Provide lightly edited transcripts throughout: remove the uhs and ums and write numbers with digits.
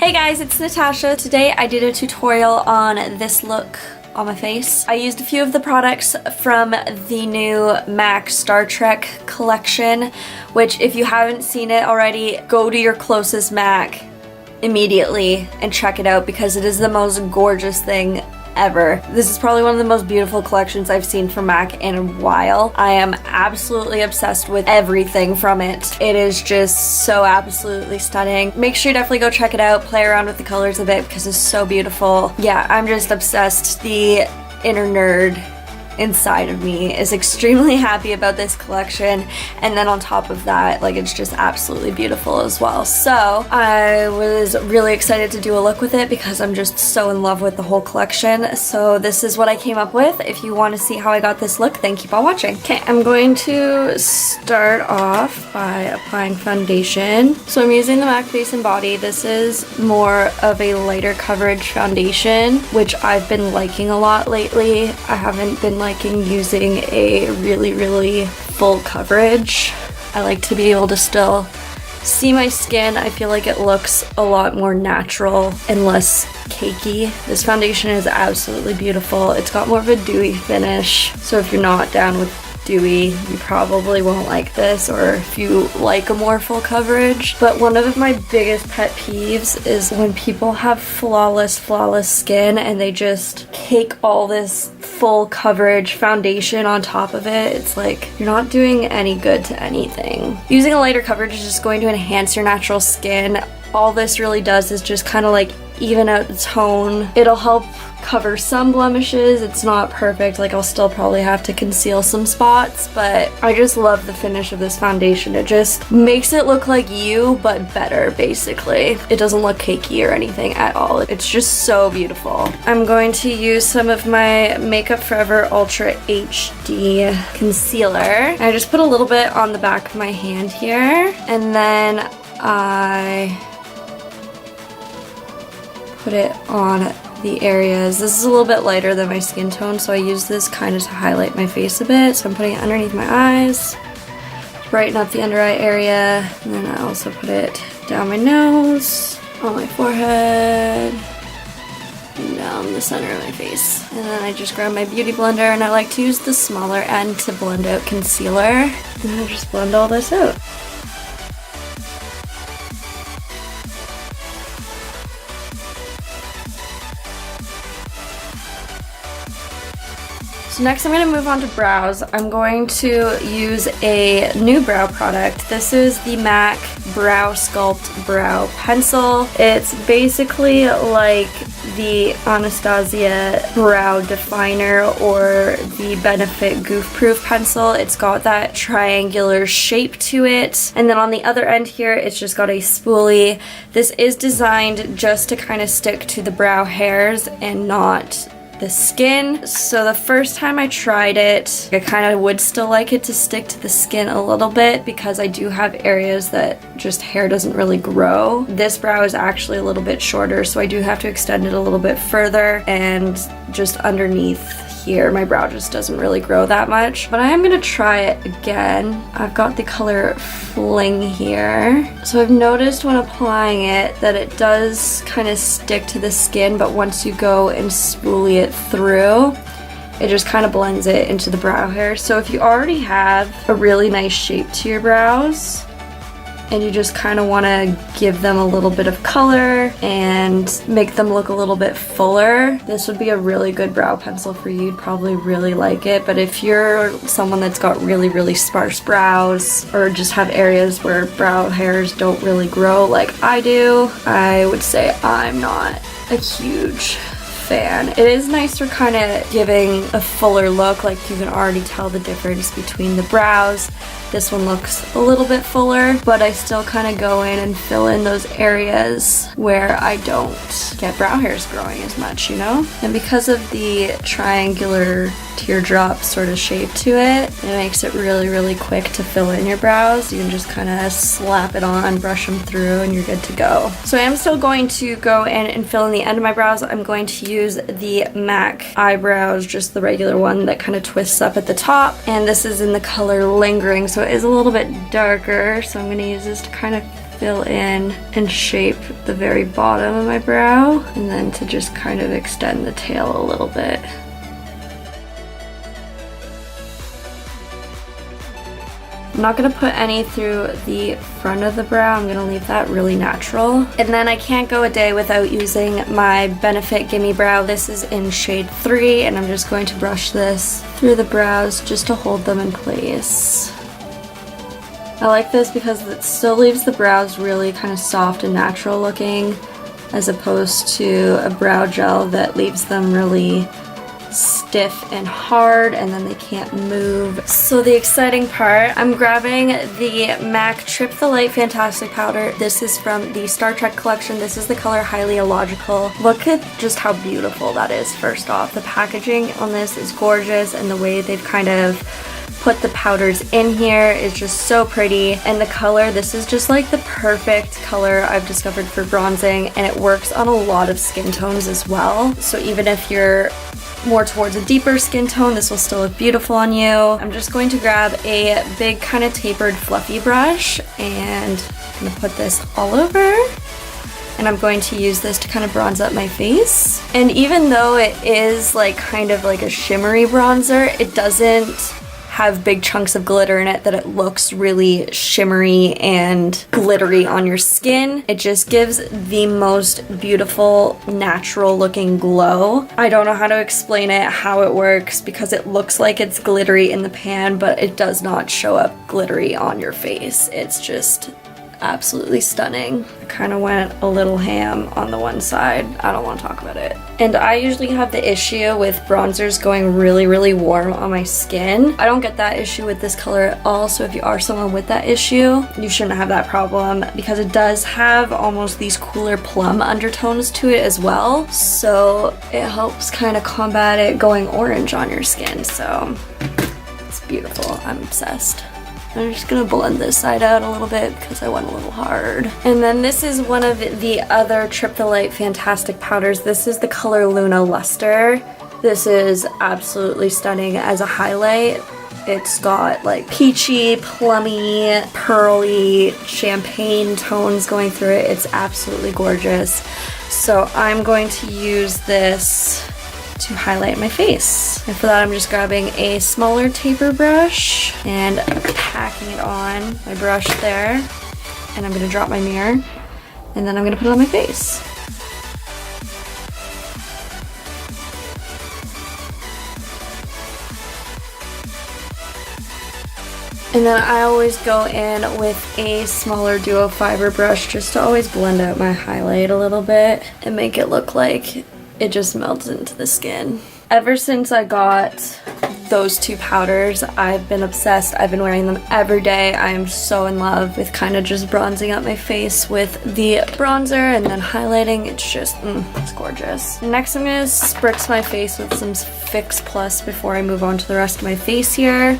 Hey guys, it's Natasha. Today I did a tutorial on this look on my face. I used a few of the products from the new MAC Star Trek collection, which if you haven't seen it already, go to your closest MAC immediately and check it out because it is the most gorgeous thing ever. This is probably one of the most beautiful collections I've seen from MAC in a while. I am absolutely obsessed with everything from it. It is just so absolutely stunning. Make sure you definitely go check it out, play around with the colors a bit because it's so beautiful. Yeah, I'm just obsessed. The inner nerd inside of me is extremely happy about this collection, and then on top of that, like, it's just absolutely beautiful as well. So I was really excited to do a look with it because I'm just so in love with the whole collection. So this is what I came up with. If you want to see how I got this look, then keep on watching. Okay, I'm going to start off by applying foundation. So I'm using the MAC Face and Body. This is more of a lighter coverage foundation, which I've been liking a lot lately. I haven't been liking using a really full coverage. I like to be able to still see my skin. I feel like it looks a lot more natural and less cakey. This foundation is absolutely beautiful. It's got more of a dewy finish, so if you're not down with dewy, you probably won't like this, or if you like a more full coverage. But one of my biggest pet peeves is when people have flawless skin and they just cake all this full coverage foundation on top of it. It's like you're not doing any good to anything. Using a lighter coverage is just going to enhance your natural skin. All this really does is just kind of like even out the tone. It'll help cover some blemishes. It's not perfect, like I'll still probably have to conceal some spots, but I just love the finish of this foundation. It just makes it look like you, but better, basically. It doesn't look cakey or anything at all. It's just so beautiful. I'm going to use some of my Makeup Forever Ultra HD concealer. I just put a little bit on the back of my hand here, and then I put it on the areas. This is a little bit lighter than my skin tone, so I use this kind of to highlight my face a bit. So I'm putting it underneath my eyes, brighten up the under eye area, and then I also put it down my nose, on my forehead, and down the center of my face. And then I just grab my beauty blender, and I like to use the smaller end to blend out concealer. And I just blend all this out. So next I'm going to move on to brows. I'm going to use a new brow product. This is the MAC Brow Sculpt Brow Pencil. It's basically like the Anastasia Brow Definer or the Benefit Goof Proof Pencil. It's got that triangular shape to it. And then on the other end here, it's just got a spoolie. This is designed just to kind of stick to the brow hairs and not the skin. So the first time I tried it, I kind of would still like it to stick to the skin a little bit because I do have areas that just hair doesn't really grow. This brow is actually a little bit shorter, so I do have to extend it a little bit further, and just underneath here my brow just doesn't really grow that much. But I am gonna try it again. I've got the color Fling here. So I've noticed when applying it that it does kind of stick to the skin, but once you go and spoolie it through, it just kind of blends it into the brow hair. So if you already have a really nice shape to your brows and you just kind of want to give them a little bit of color and make them look a little bit fuller, this would be a really good brow pencil for you. You'd probably really like it. But if you're someone that's got really sparse brows, or just have areas where brow hairs don't really grow like I do, I would say I'm not a huge fan. It is nice for kind of giving a fuller look, like you can already tell the difference between the brows. This one looks a little bit fuller, but I still kind of go in and fill in those areas where I don't get brow hairs growing as much, you know? And because of the triangular teardrop sort of shape to it, it makes it really quick to fill in your brows. You can just kind of slap it on, brush them through, and you're good to go. So I am still going to go in and fill in the end of my brows. I'm going to use the MAC eyebrows, just the regular one that kind of twists up at the top, and this is in the color Lingering, so it is a little bit darker, so I'm going to use this to kind of fill in and shape the very bottom of my brow, and then to just kind of extend the tail a little bit. I'm not gonna put any through the front of the brow. I'm gonna leave that really natural. And then I can't go a day without using my Benefit GimMe Brow. This is in shade 3, and I'm just going to brush this through the brows just to hold them in place. I like this because it still leaves the brows really kind of soft and natural looking, as opposed to a brow gel that leaves them really stiff and hard and then they can't move. So the exciting part, I'm grabbing the MAC Trip the Light Fantastic Powder. This is from the Star Trek collection. This is the color Highly Illogical. Look at just how beautiful that is. First off, the packaging on this is gorgeous, and the way they've kind of put the powders in here is just so pretty. And the color, this is just like the perfect color I've discovered for bronzing, and it works on a lot of skin tones as well. So even if you're more towards a deeper skin tone, this will still look beautiful on you. I'm just going to grab a big kind of tapered fluffy brush, and I'm gonna put this all over. And I'm going to use this to kind of bronze up my face. And even though it is like kind of like a shimmery bronzer, it doesn't have big chunks of glitter in it that it looks really shimmery and glittery on your skin. It just gives the most beautiful, natural looking glow. I don't know how to explain it, how it works, because it looks like it's glittery in the pan, but it does not show up glittery on your face. It's just absolutely stunning. I kind of went a little ham on the one side. I don't want to talk about it. And I usually have the issue with bronzers going really, really warm on my skin. I don't get that issue with this color at all, so if you are someone with that issue, you shouldn't have that problem, because it does have almost these cooler plum undertones to it as well. So it helps kind of combat it going orange on your skin. So it's beautiful. I'm obsessed. I'm just gonna blend this side out a little bit because I went a little hard. And then this is one of the other Trip the Light Fantastic powders. This is the color Luna Luster. This is absolutely stunning as a highlight. It's got like peachy, plummy, pearly, champagne tones going through it. It's absolutely gorgeous. So I'm going to use this to highlight my face. And for that, I'm just grabbing a smaller taper brush and packing it on my brush there. And I'm gonna drop my mirror, and then I'm gonna put it on my face. And then I always go in with a smaller duo fiber brush just to always blend out my highlight a little bit and make it look like it just melts into the skin. Ever since I got those two powders, I've been obsessed. I've been wearing them every day. I am so in love with kind of just bronzing up my face with the bronzer and then highlighting. It's just, it's gorgeous. Next, I'm gonna spritz my face with some Fix Plus before I move on to the rest of my face here.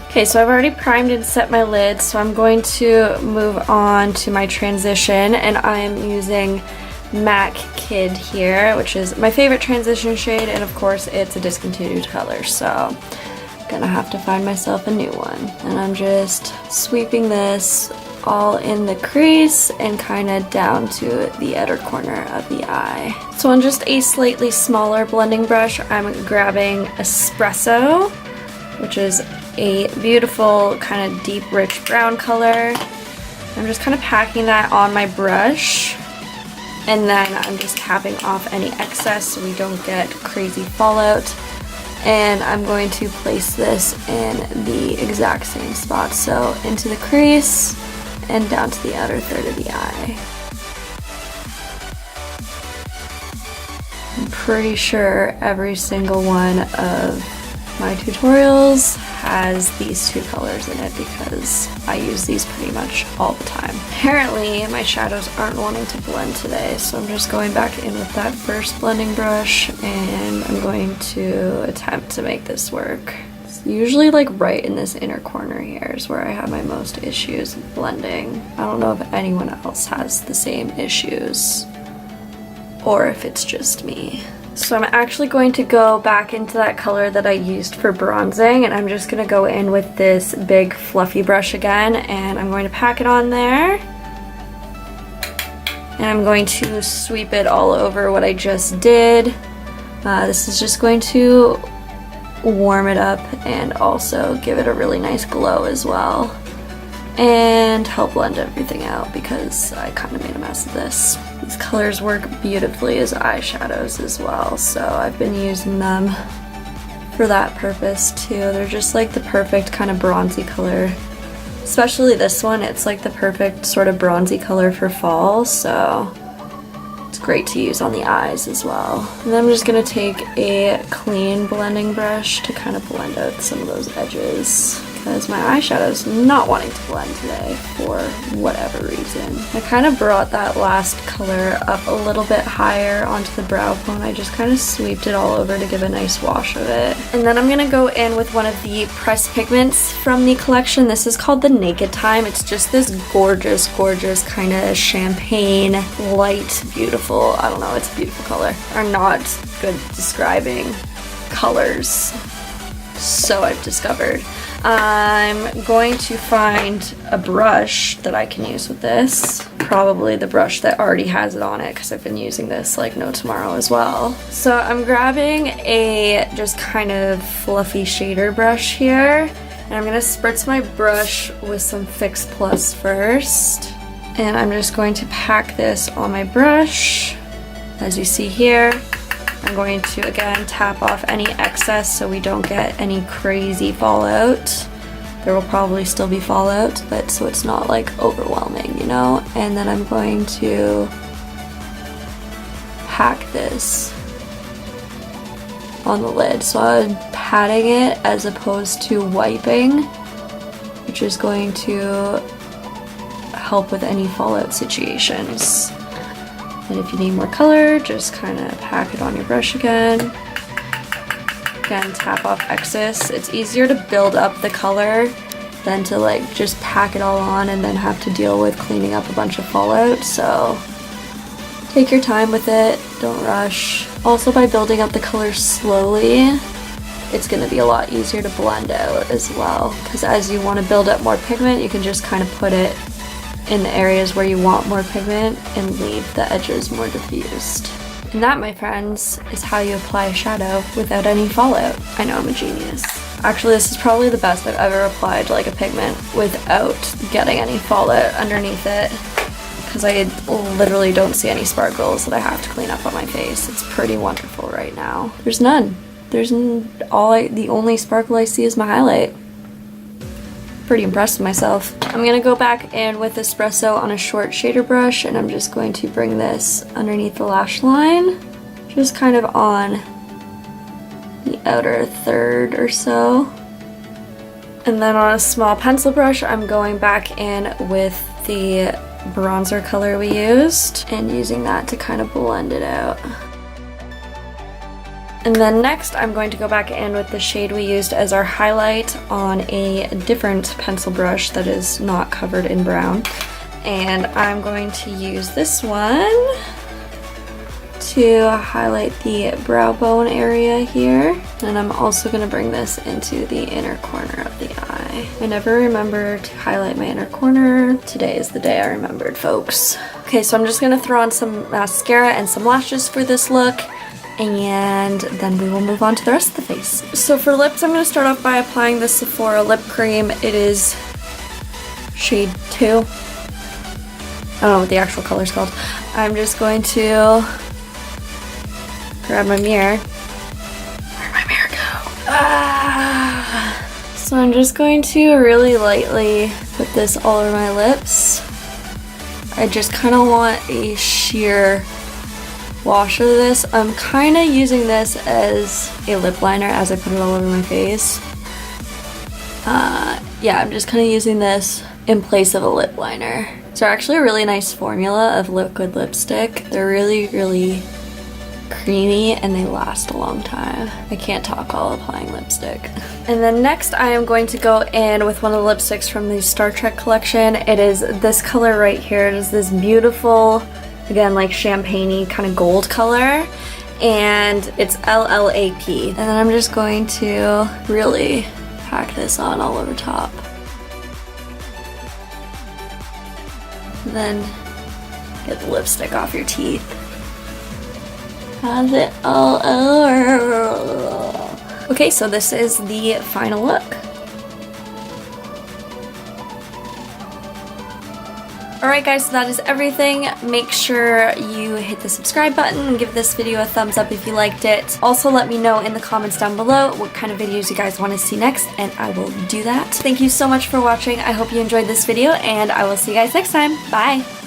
Okay, so I've already primed and set my lid, so I'm going to move on to my transition, and I am using MAC Kid here, which is my favorite transition shade, and of course it's a discontinued color, so I'm gonna have to find myself a new one. And I'm just sweeping this all in the crease and kind of down to the outer corner of the eye. So on just a slightly smaller blending brush, I'm grabbing Espresso, which is a beautiful kind of deep rich brown color. I'm just kind of packing that on my brush, and then I'm just tapping off any excess so we don't get crazy fallout. And I'm going to place this in the exact same spot, so into the crease and down to the outer third of the eye. I'm pretty sure every single one of my tutorials has these two colors in it because I use these pretty much all the time. Apparently my shadows aren't wanting to blend today, so I'm just going back in with that first blending brush, and I'm going to attempt to make this work. It's usually like right in this inner corner here is where I have my most issues blending. I don't know if anyone else has the same issues or if it's just me. So I'm actually going to go back into that color that I used for bronzing, and I'm just going to go in with this big fluffy brush again, and I'm going to pack it on there. And I'm going to sweep it all over what I just did. This is just going to warm it up and also give it a really nice glow as well. And help blend everything out because I kind of made a mess of this. These colors work beautifully as eyeshadows as well, so I've been using them for that purpose too. They're just like the perfect kind of bronzy color. Especially this one, it's like the perfect sort of bronzy color for fall, so it's great to use on the eyes as well. And then I'm just going to take a clean blending brush to kind of blend out some of those edges, because my eyeshadow's not wanting to blend today for whatever reason. I kind of brought that last color up a little bit higher onto the brow bone. I just kind of sweeped it all over to give a nice wash of it. And then I'm going to go in with one of the pressed pigments from the collection. This is called the Naked Time. It's just this gorgeous, gorgeous kind of champagne, light, beautiful, I don't know, it's a beautiful color. I'm not good at describing colors, so I've discovered. I'm going to find a brush that I can use with this. Probably the brush that already has it on it, because I've been using this like no tomorrow as well. So I'm grabbing a just kind of fluffy shader brush here, and I'm going to spritz my brush with some Fix Plus first. And I'm just going to pack this on my brush, as you see here. I'm going to again tap off any excess so we don't get any crazy fallout. There will probably still be fallout, but so it's not like overwhelming, you know? And then I'm going to pack this on the lid. So I'm patting it as opposed to wiping, which is going to help with any fallout situations. And if you need more color, just kind of pack it on your brush again. Again, tap off excess. It's easier to build up the color than to like just pack it all on and then have to deal with cleaning up a bunch of fallout. So take your time with it, don't rush. Also, by building up the color slowly, it's going to be a lot easier to blend out as well. Because as you want to build up more pigment, you can just kind of put it in the areas where you want more pigment and leave the edges more diffused. And that, my friends, is how you apply a shadow without any fallout. I know, I'm a genius. Actually, this is probably the best I've ever applied like a pigment without getting any fallout underneath it, because I literally don't see any sparkles that I have to clean up on my face. It's pretty wonderful right now. There's none. The only sparkle I see is my highlight. Pretty impressed with myself. I'm gonna go back in with espresso on a short shader brush, and I'm just going to bring this underneath the lash line, just kind of on the outer third or so. And then on a small pencil brush, I'm going back in with the bronzer color we used and using that to kind of blend it out. And then next, I'm going to go back in with the shade we used as our highlight on a different pencil brush that is not covered in brown. And I'm going to use this one to highlight the brow bone area here. And I'm also going to bring this into the inner corner of the eye. I never remember to highlight my inner corner. Today is the day I remembered, folks. Okay, so I'm just going to throw on some mascara and some lashes for this look, and then we will move on to the rest of the face. So for lips, I'm going to start off by applying the Sephora lip cream. It is shade 2. I don't know what the actual color is called. I'm just going to grab my mirror. Where'd my mirror go? So I'm just going to really lightly put this all over my lips. I just kind of want a sheer wash of this. I'm kind of using this as a lip liner as I put it all over my face. Yeah, I'm just kind of using this in place of a lip liner. It's actually a really nice formula of liquid lipstick. They're really, really creamy and they last a long time. I can't talk while applying lipstick. And then next I am going to go in with one of the lipsticks from the Star Trek collection. It is this color right here. It is this beautiful, again, like champagne-y kind of gold color. and it's LLAP. And then I'm just going to really pack this on all over top. And then get the lipstick off your teeth. Has it all over. Okay, so this is the final look. Alright guys, so that is everything. Make sure you hit the subscribe button and give this video a thumbs up if you liked it. Also let me know in the comments down below what kind of videos you guys want to see next, and I will do that. Thank you so much for watching. I hope you enjoyed this video, and I will see you guys next time. Bye!